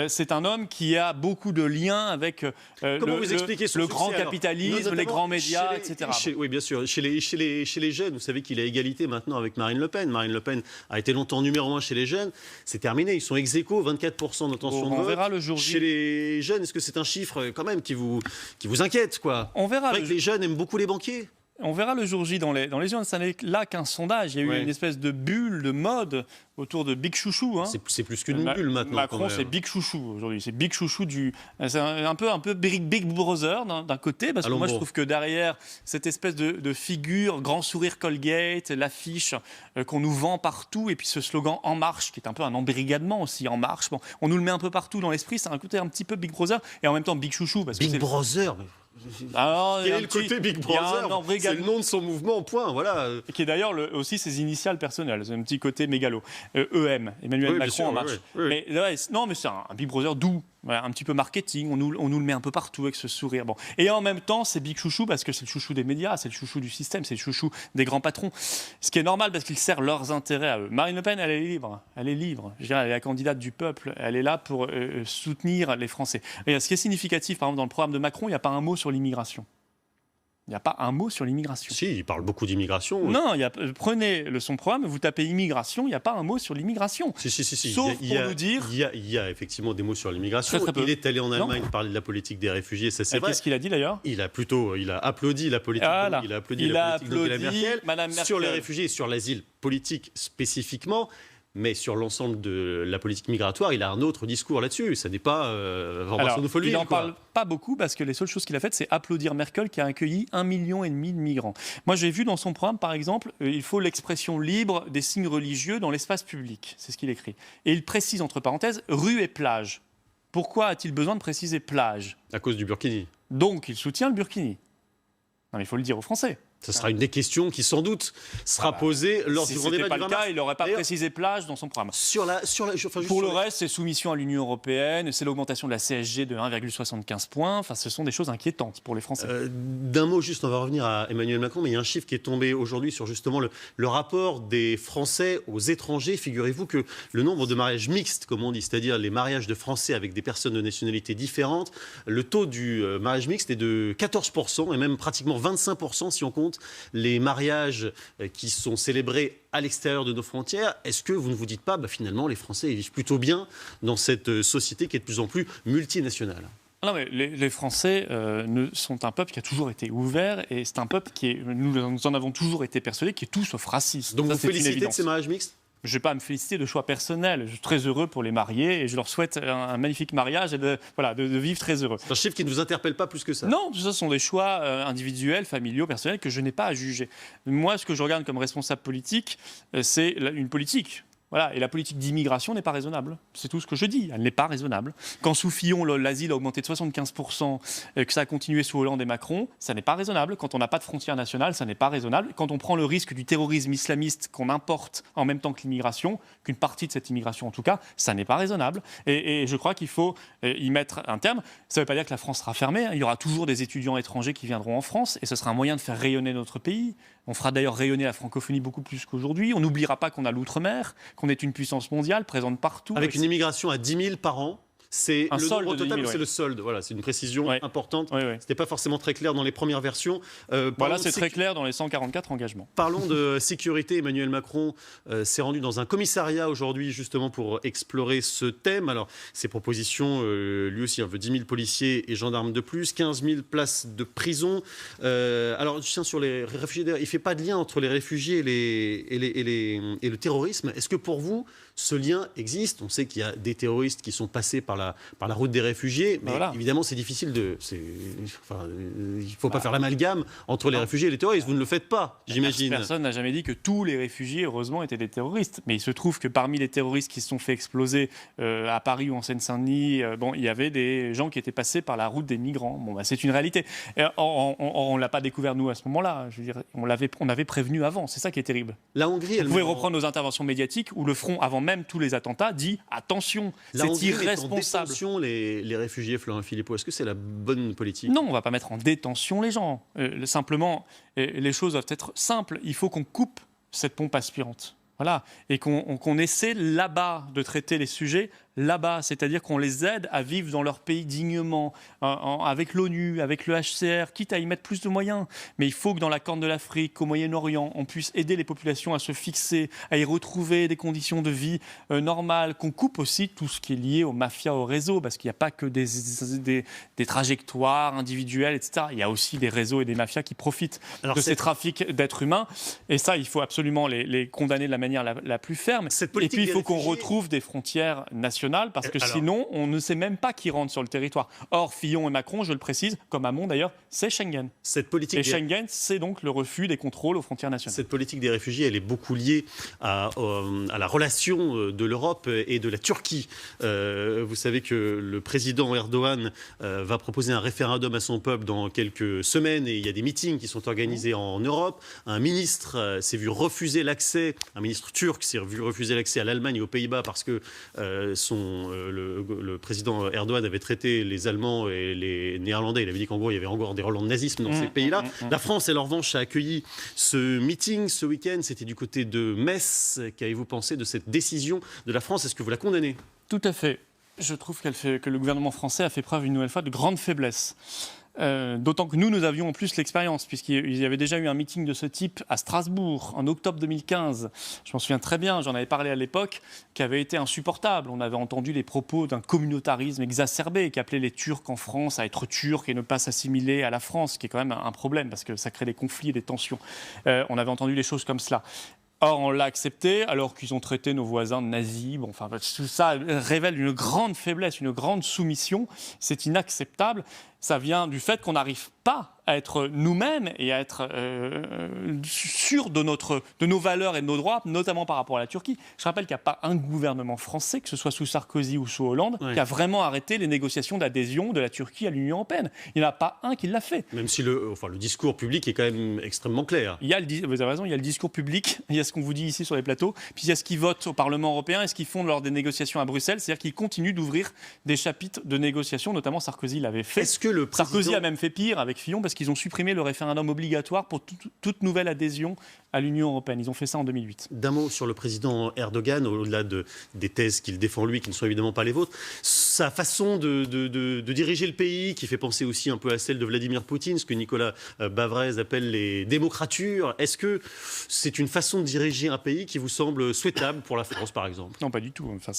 C'est un homme qui a beaucoup de liens avec le grand capitalisme, les grands médias, etc. Oui, bien sûr. Chez les jeunes, vous savez qu'il a égalité maintenant avec Marine Le Pen. Marine Le Pen a été longtemps numéro 1 chez les jeunes. C'est terminé. Ils sont ex-aequo, 24% d'intention de vote. On verra le jour J. Chez les jeunes, est-ce que c'est un chiffre quand même qui vous inquiète, quoi? On verra. C'est vrai que les jeunes aiment beaucoup les banquiers. On verra le jour J dans les urnes. Ça n'est là qu'un sondage. Il y a eu une espèce de bulle de mode autour de Big Chouchou. Hein. C'est plus qu'une bulle maintenant. Macron, c'est Big Chouchou aujourd'hui. C'est Big Chouchou c'est un peu Big Brother d'un côté, parce que moi je trouve que derrière cette espèce de figure, grand sourire Colgate, l'affiche qu'on nous vend partout, et puis ce slogan En Marche, qui est un peu un embrigadement aussi, En Marche. Bon, on nous le met un peu partout dans l'esprit. C'est un côté un petit peu Big Brother et en même temps Big Chouchou. Parce que Big Brother. Alors, quel est le côté Big Brother? C'est le nom de son mouvement, point. Voilà. Qui est d'ailleurs aussi ses initiales personnelles. C'est un petit côté mégalo. EM, Emmanuel Macron En Marche. Mais c'est un Big Brother doux. Voilà, un petit peu marketing, on nous le met un peu partout avec ce sourire. Bon. Et en même temps, c'est Big Chouchou parce que c'est le chouchou des médias, c'est le chouchou du système, c'est le chouchou des grands patrons. Ce qui est normal parce qu'il sert leurs intérêts à eux. Marine Le Pen, elle est libre. Elle est libre. Je dirais, elle est la candidate du peuple. Elle est là pour soutenir les Français. Et ce qui est significatif, par exemple, dans le programme de Macron, il n'y a pas un mot sur l'immigration. Il n'y a pas un mot sur l'immigration. Si, il parle beaucoup d'immigration. Non, prenez son programme, vous tapez immigration, il n'y a pas un mot sur l'immigration. Si. Sauf pour nous dire... Il y a effectivement des mots sur l'immigration. Il est allé en Allemagne parler de la politique des réfugiés, ça c'est vrai. Qu'est-ce qu'il a dit d'ailleurs? Il a applaudi la politique, la politique d'Angela Merkel sur les réfugiés et sur l'asile politique spécifiquement. Mais sur l'ensemble de la politique migratoire, il a un autre discours là-dessus. Ça n'est pas il n'en parle pas beaucoup parce que les seules choses qu'il a faites, c'est applaudir Merkel qui a accueilli 1,5 million de migrants. Moi, j'ai vu dans son programme, par exemple, il faut l'expression libre des signes religieux dans l'espace public. C'est ce qu'il écrit. Et il précise, entre parenthèses, rue et plage. Pourquoi a-t-il besoin de préciser plage? À cause du burkini. Donc, il soutient le burkini. Non, mais il faut le dire aux Français. Ce sera une des questions qui, sans doute, sera posée lors du grand débat du 20 mars. Si ce n'était pas le cas, il n'aurait pas précisé plage dans son programme. Pour le reste, c'est soumission à l'Union européenne, c'est l'augmentation de la CSG de 1,75 points. Enfin, ce sont des choses inquiétantes pour les Français. D'un mot, juste, on va revenir à Emmanuel Macron, mais il y a un chiffre qui est tombé aujourd'hui sur justement le rapport des Français aux étrangers. Figurez-vous que le nombre de mariages mixtes, comme on dit, c'est-à-dire les mariages de Français avec des personnes de nationalités différentes, le taux du mariage mixte est de 14%, et même pratiquement 25% si on compte les mariages qui sont célébrés à l'extérieur de nos frontières. Est-ce que vous ne vous dites pas, finalement, les Français ils vivent plutôt bien dans cette société qui est de plus en plus multinationale? Non, mais les Français sont un peuple qui a toujours été ouvert et c'est un peuple nous en avons toujours été persuadés, qui est tout sauf raciste. Donc vous félicitez de ces mariages mixtes? Je ne vais pas me féliciter de choix personnels. Je suis très heureux pour les mariés et je leur souhaite un magnifique mariage et de vivre très heureux. C'est un chiffre qui ne vous interpelle pas plus que ça? Non, ce sont des choix individuels, familiaux, personnels que je n'ai pas à juger. Moi, ce que je regarde comme responsable politique, c'est une politique. Voilà, et la politique d'immigration n'est pas raisonnable. C'est tout ce que je dis. Elle n'est pas raisonnable. Quand sous Fillon, l'asile a augmenté de 75%, que ça a continué sous Hollande et Macron, ça n'est pas raisonnable. Quand on n'a pas de frontière nationale, ça n'est pas raisonnable. Quand on prend le risque du terrorisme islamiste qu'on importe en même temps que l'immigration, qu'une partie de cette immigration en tout cas, ça n'est pas raisonnable. Et je crois qu'il faut y mettre un terme. Ça ne veut pas dire que la France sera fermée. Il y aura toujours des étudiants étrangers qui viendront en France et ce sera un moyen de faire rayonner notre pays. On fera d'ailleurs rayonner la francophonie beaucoup plus qu'aujourd'hui. On n'oubliera pas qu'on a l'outre-mer, qu'on est une puissance mondiale présente partout. Avec une immigration à 10 000 par an, c'est le nombre total ou c'est le solde? Voilà, c'est une précision importante. Ce n'était pas forcément très clair dans les premières versions. Voilà, c'est très clair dans les 144 engagements. Parlons de sécurité. Emmanuel Macron s'est rendu dans un commissariat aujourd'hui justement pour explorer ce thème. Alors, ses propositions, lui aussi, veut 10 000 policiers et gendarmes de plus, 15 000 places de prison. Alors, je tiens sur les réfugiés. Il ne fait pas de lien entre les réfugiés et le terrorisme. Est-ce que pour vous, ce lien existe? On sait qu'il y a des terroristes qui sont passés par la route des réfugiés, mais évidemment c'est difficile il ne faut pas faire l'amalgame entre les réfugiés et les terroristes. Vous ne le faites pas, j'imagine. Personne n'a jamais dit que tous les réfugiés, heureusement, étaient des terroristes. Mais il se trouve que parmi les terroristes qui se sont fait exploser à Paris ou en Seine-Saint-Denis, il y avait des gens qui étaient passés par la route des migrants. C'est une réalité. Et on ne l'a pas découvert nous à ce moment-là. Je veux dire, on avait prévenu avant. C'est ça qui est terrible. La Hongrie, vous pouvez reprendre nos interventions médiatiques où le front, avant même tous les attentats, dit attention, c'est irresponsable. Les réfugiés, Florent Philippot, est-ce que c'est la bonne politique? Non, on ne va pas mettre en détention les gens. Simplement, les choses doivent être simples. Il faut qu'on coupe cette pompe aspirante. Voilà, et qu'on essaie là-bas de traiter les sujets là-bas, c'est-à-dire qu'on les aide à vivre dans leur pays dignement, avec l'ONU, avec le HCR, quitte à y mettre plus de moyens. Mais il faut que dans la Corne de l'Afrique, au Moyen-Orient, on puisse aider les populations à se fixer, à y retrouver des conditions de vie normales, qu'on coupe aussi tout ce qui est lié aux mafias, aux réseaux, parce qu'il n'y a pas que des trajectoires individuelles, etc. Il y a aussi des réseaux et des mafias qui profitent de ces trafics d'êtres humains. Et ça, il faut absolument les condamner de la manière la plus ferme. Et puis, il faut qu'on retrouve des frontières nationales, parce que sinon, on ne sait même pas qui rentre sur le territoire. Or, Fillon et Macron, je le précise, comme Hamon d'ailleurs, c'est Schengen. Et Schengen, c'est donc le refus des contrôles aux frontières nationales. Cette politique des réfugiés, elle est beaucoup liée à la relation de l'Europe et de la Turquie. Vous savez que le président Erdogan va proposer un référendum à son peuple dans quelques semaines, et il y a des meetings qui sont organisés en Europe. Un ministre s'est vu refuser l'accès, un ministre turc s'est vu refuser l'accès à l'Allemagne et aux Pays-Bas parce que le président Erdogan avait traité les Allemands et les Néerlandais. Il avait dit qu'en gros, il y avait encore des relents de nazisme dans ces pays-là. La France, en revanche, a accueilli ce meeting ce week-end. C'était du côté de Metz. Qu'avez-vous pensé de cette décision de la France? Est-ce que vous la condamnez? Tout à fait. Je trouve que le gouvernement français a fait preuve une nouvelle fois de grande faiblesse. D'autant que nous avions en plus l'expérience, puisqu'il y avait déjà eu un meeting de ce type à Strasbourg en octobre 2015. Je m'en souviens très bien, j'en avais parlé à l'époque, qui avait été insupportable. On avait entendu les propos d'un communautarisme exacerbé qui appelait les Turcs en France à être turcs et ne pas s'assimiler à la France, ce qui est quand même un problème parce que ça crée des conflits et des tensions. On avait entendu les choses comme cela. Or, on l'a accepté alors qu'ils ont traité nos voisins de nazis. Bon, enfin, tout ça révèle une grande faiblesse, une grande soumission. C'est inacceptable. Ça vient du fait qu'on n'arrive pas à être nous-mêmes et à être sûrs de nos valeurs et de nos droits, notamment par rapport à la Turquie. Je rappelle qu'il n'y a pas un gouvernement français, que ce soit sous Sarkozy ou sous Hollande, qui a vraiment arrêté les négociations d'adhésion de la Turquie à l'Union européenne. Il n'y en a pas un qui l'a fait. Même si le discours public est quand même extrêmement clair. Vous avez raison, il y a le discours public, il y a ce qu'on vous dit ici sur les plateaux, puis il y a ce qu'ils votent au Parlement européen et ce qu'ils font lors des négociations à Bruxelles, c'est-à-dire qu'ils continuent d'ouvrir des chapitres de négociations, notamment Sarkozy l'avait fait. Est-ce que le président... Sarkozy a même fait pire avec Fillon parce qu'ils ont supprimé le référendum obligatoire pour toute nouvelle adhésion à l'Union européenne. Ils ont fait ça en 2008. D'un mot sur le président Erdogan, au-delà des thèses qu'il défend lui, qui ne sont évidemment pas les vôtres, sa façon de diriger le pays, qui fait penser aussi un peu à celle de Vladimir Poutine, ce que Nicolas Bavrez appelle les démocratures. Est-ce que c'est une façon de diriger un pays qui vous semble souhaitable pour la France, par exemple? Non, pas du tout. Enfin,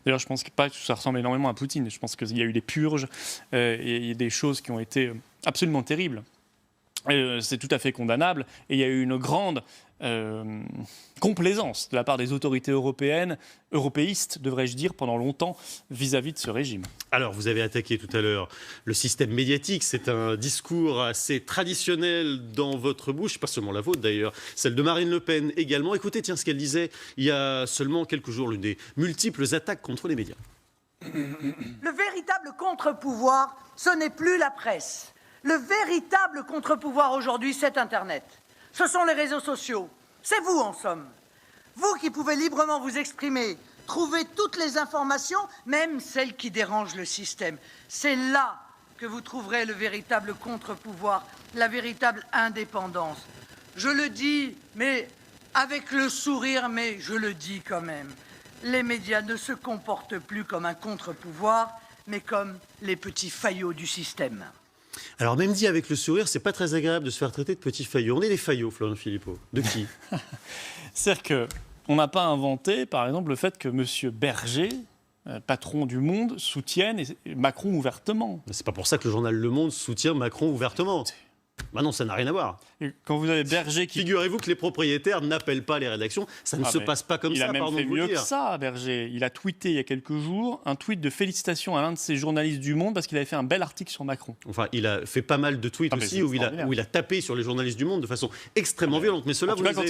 d'ailleurs, je pense pas que ça ressemble énormément à Poutine. Je pense qu'il y a eu des purges et des choses qui ont été absolument terribles. C'est tout à fait condamnable. Et il y a eu une grande complaisance de la part des autorités européennes, européistes, devrais-je dire, pendant longtemps, vis-à-vis de ce régime. Alors, vous avez attaqué tout à l'heure le système médiatique. C'est un discours assez traditionnel dans votre bouche, pas seulement la vôtre d'ailleurs, celle de Marine Le Pen également. Écoutez, tiens, ce qu'elle disait il y a seulement quelques jours, l'une des multiples attaques contre les médias. Le véritable contre-pouvoir, ce n'est plus la presse. Le véritable contre-pouvoir aujourd'hui, c'est Internet. Ce sont les réseaux sociaux. C'est vous, en somme. Vous qui pouvez librement vous exprimer, trouver toutes les informations, même celles qui dérangent le système. C'est là que vous trouverez le véritable contre-pouvoir, la véritable indépendance. Je le dis, mais avec le sourire, mais je le dis quand même. Les médias ne se comportent plus comme un contre-pouvoir, mais comme les petits faillots du système. Alors même dit avec le sourire, c'est pas très agréable de se faire traiter de petits faillots. On est des faillots, Florian Philippot. De qui? C'est-à-dire qu'on n'a pas inventé, par exemple, le fait que M. Berger, patron du Monde, soutienne Macron ouvertement. C'est pas pour ça que le journal Le Monde soutient Macron ouvertement. Bah non, ça n'a rien à voir. Et quand vous avez Berger qui... Figurez-vous que les propriétaires n'appellent pas les rédactions. Ça ne se passe pas comme ça, pardon de vous dire. Il a même fait mieux que ça, Berger. Il a tweeté il y a quelques jours un tweet de félicitations à l'un de ses journalistes du Monde parce qu'il avait fait un bel article sur Macron. Enfin, il a fait pas mal de tweets aussi où il a tapé sur les journalistes du Monde de façon extrêmement violente. Mais cela, quand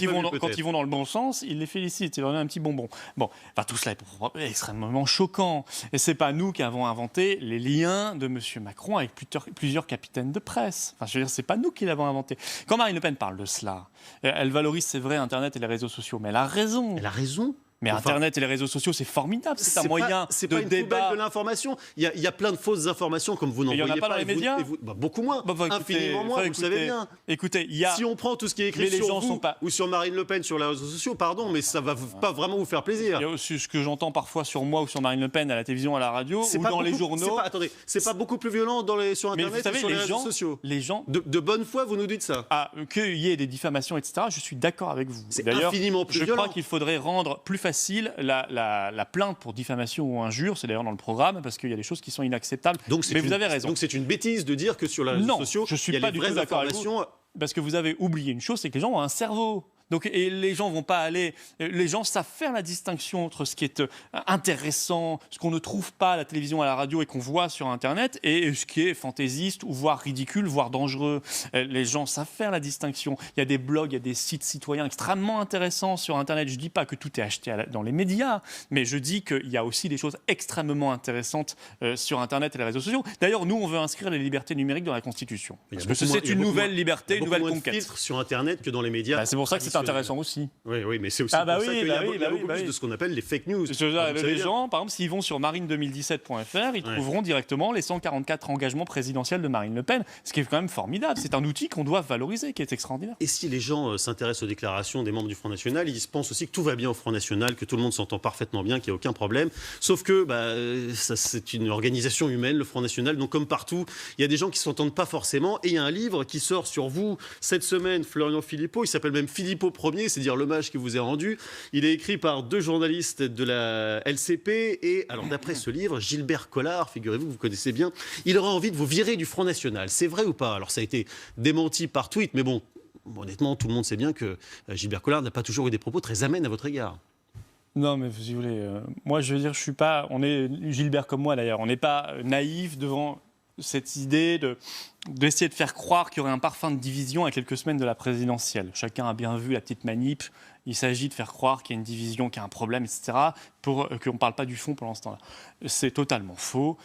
ils vont dans le bon sens, il les félicite. Il leur donne un petit bonbon. Bon, enfin, tout cela est extrêmement choquant. Et c'est pas nous qui avons inventé les liens de M. Macron avec plusieurs capitaines de presse. Enfin, je veux dire, c'est pas nous qui l'avons inventé. Quand Marine Le Pen parle de cela, elle valorise, c'est vrai, Internet et les réseaux sociaux, mais elle a raison. Elle a raison. Mais Internet et les réseaux sociaux, c'est formidable. C'est un moyen c'est de pas une débat. poubelle de l'information. Il y a plein de fausses informations, comme vous n'en voyez pas. Il n'y en a pas dans les médias beaucoup moins. Infiniment moins, vous le savez bien. Écoutez, si on prend tout ce qui est écrit sur vous ou sur Marine Le Pen sur les réseaux sociaux, pardon, mais ça ne va pas vraiment vous faire plaisir. Il y a aussi ce que j'entends parfois sur moi ou sur Marine Le Pen à la télévision, à la radio ou dans les journaux. Attendez, c'est pas beaucoup plus violent sur Internet et sur les réseaux sociaux. Les gens, de bonne foi, vous nous dites ça. Qu'il y ait des diffamations, etc., je suis d'accord avec vous. C'est infiniment plus violent. Je crois qu'il faudrait rendre plus facile la plainte pour diffamation ou injure, c'est d'ailleurs dans le programme, parce qu'il y a des choses qui sont inacceptables. Mais vous avez raison. Donc c'est une bêtise de dire que sur les réseaux sociaux, il y a les vraies informations. Parce que vous avez oublié une chose, c'est que les gens ont un cerveau. Donc, et les gens vont pas aller. Les gens savent faire la distinction entre ce qui est intéressant, ce qu'on ne trouve pas à la télévision, à la radio et qu'on voit sur Internet, et ce qui est fantaisiste ou voire ridicule, voire dangereux. Les gens savent faire la distinction. Il y a des blogs, il y a des sites citoyens extrêmement intéressants sur Internet. Je dis pas que tout est acheté dans les médias, mais je dis qu'il y a aussi des choses extrêmement intéressantes sur Internet et les réseaux sociaux. D'ailleurs, nous, on veut inscrire les libertés numériques dans la Constitution. Parce que c'est une nouvelle liberté, une nouvelle conquête. Il y a beaucoup moins de filtres sur Internet que dans les médias. C'est pour ça que c'est intéressant aussi. Oui, mais c'est aussi pour ça qu'il y a beaucoup plus de ce qu'on appelle les fake news. Les gens, par exemple, s'ils vont sur marine2017.fr, ils trouveront directement les 144 engagements présidentiels de Marine Le Pen, ce qui est quand même formidable. C'est un outil qu'on doit valoriser, qui est extraordinaire. Et si les gens s'intéressent aux déclarations des membres du Front National, ils pensent aussi que tout va bien au Front National, que tout le monde s'entend parfaitement bien, qu'il n'y a aucun problème. Sauf que c'est une organisation humaine, le Front National, donc comme partout, il y a des gens qui ne s'entendent pas forcément. Et il y a un livre qui sort sur vous cette semaine, Florian Philippot, il s'appelle même Philippot Premier, c'est dire l'hommage qui vous est rendu. Il est écrit par 2 journalistes de la LCP et, alors d'après ce livre, Gilbert Collard, figurez-vous, vous connaissez bien, il aurait envie de vous virer du Front National. C'est vrai ou pas? Alors ça a été démenti par tweet, mais bon, honnêtement, tout le monde sait bien que Gilbert Collard n'a pas toujours eu des propos très amènes à votre égard. Non, mais si vous voulez, moi je veux dire, je suis pas, on est Gilbert comme moi d'ailleurs, on n'est pas naïf devant cette idée d'essayer de faire croire qu'il y aurait un parfum de division à quelques semaines de la présidentielle. Chacun a bien vu la petite manip. Il s'agit de faire croire qu'il y a une division, qu'il y a un problème, etc., pour qu'on ne parle pas du fond pendant ce temps-là. C'est totalement faux.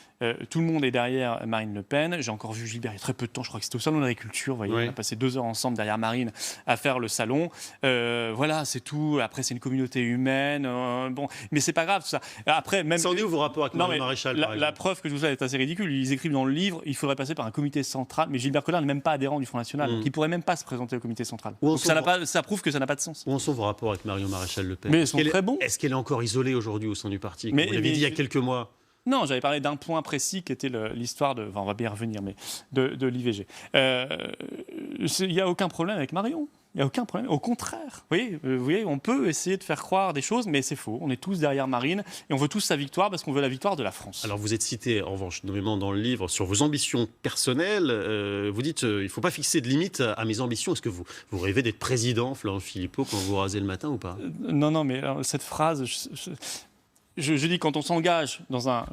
Tout le monde est derrière Marine Le Pen. J'ai encore vu Gilbert il y a très peu de temps, je crois que c'était au Salon de l'Agriculture. Vous voyez, on a passé 2 heures ensemble derrière Marine à faire le salon. Voilà, c'est tout. Après, c'est une communauté humaine. Bon, mais c'est pas grave, tout ça. Après, même... Ça en est où vos rapports avec Marion Maréchal, par exemple ? La preuve que je vous ai est assez ridicule. Ils écrivent dans le livre, il faudrait passer par un comité central. Mais Gilbert Collard n'est même pas adhérent du Front National. Donc il ne pourrait même pas se présenter au comité central. Donc ça prouve que ça n'a pas de sens. Où en sont vos rapports avec Marion Maréchal Le Pen? Mais ils sont très bons. Est-ce qu'elle est encore isolée aujourd'hui au sein du parti, comme vous l'avez dit il y a quelques mois? Non, j'avais parlé d'un point précis qui était l'histoire de... Enfin, on va bien y revenir, mais de l'IVG. Il n'y a aucun problème avec Marion. Il n'y a aucun problème. Au contraire. Vous voyez, on peut essayer de faire croire des choses, mais c'est faux. On est tous derrière Marine et on veut tous sa victoire parce qu'on veut la victoire de la France. Alors, vous êtes cité, en revanche, nommément dans le livre, sur vos ambitions personnelles. Vous dites, il ne faut pas fixer de limite à mes ambitions. Est-ce que vous rêvez d'être président, Florian Philippot, quand vous rasez le matin ou pas? Non, mais alors, cette phrase... Je dis, quand on s'engage dans un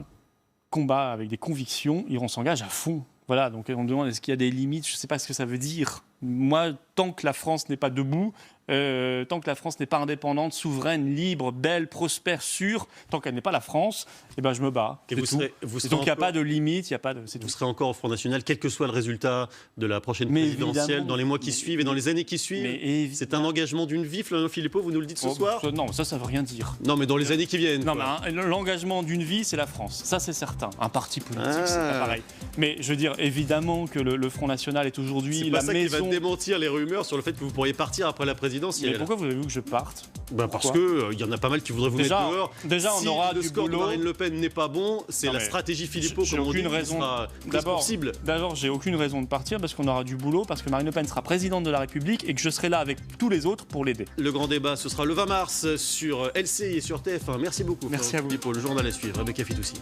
combat avec des convictions, on s'engage à fond. Voilà, donc on me demande est-ce qu'il y a des limites, je ne sais pas ce que ça veut dire. Moi, tant que la France n'est pas debout, tant que la France n'est pas indépendante, souveraine, libre, belle, prospère, sûre, tant qu'elle n'est pas la France, je me bats. Et donc il n'y a pas de limite, vous serez encore au Front National, quel que soit le résultat de la prochaine présidentielle, dans les mois qui suivent et dans les années qui suivent. C'est un engagement d'une vie, Florian Philippot, vous nous le dites ce soir? Non, ça ne veut rien dire. Non, mais dans les années qui viennent. Non, mais l'engagement d'une vie, c'est la France. Ça, c'est certain. Un parti politique, c'est pas pareil. Mais je veux dire, évidemment que le Front National est aujourd'hui la maison... C'est pas ça qui va démentir les rumeurs sur le fait que vous pourriez partir après la présidentielle. Mais pourquoi vous avez vu que je parte? Parce qu'il y en a pas mal qui voudraient vous mettre dehors. Déjà, on aura du boulot. Si le score de Marine Le Pen n'est pas bon, c'est la stratégie Philippot, comme on dit, qui sera possible. D'abord, j'ai aucune raison de partir parce qu'on aura du boulot, parce que Marine Le Pen sera présidente de la République et que je serai là avec tous les autres pour l'aider. Le grand débat, ce sera le 20 mars sur LCI et sur TF1. Merci beaucoup. Merci à vous. Philippot, le journal à suivre. Rebecca Fitoussi.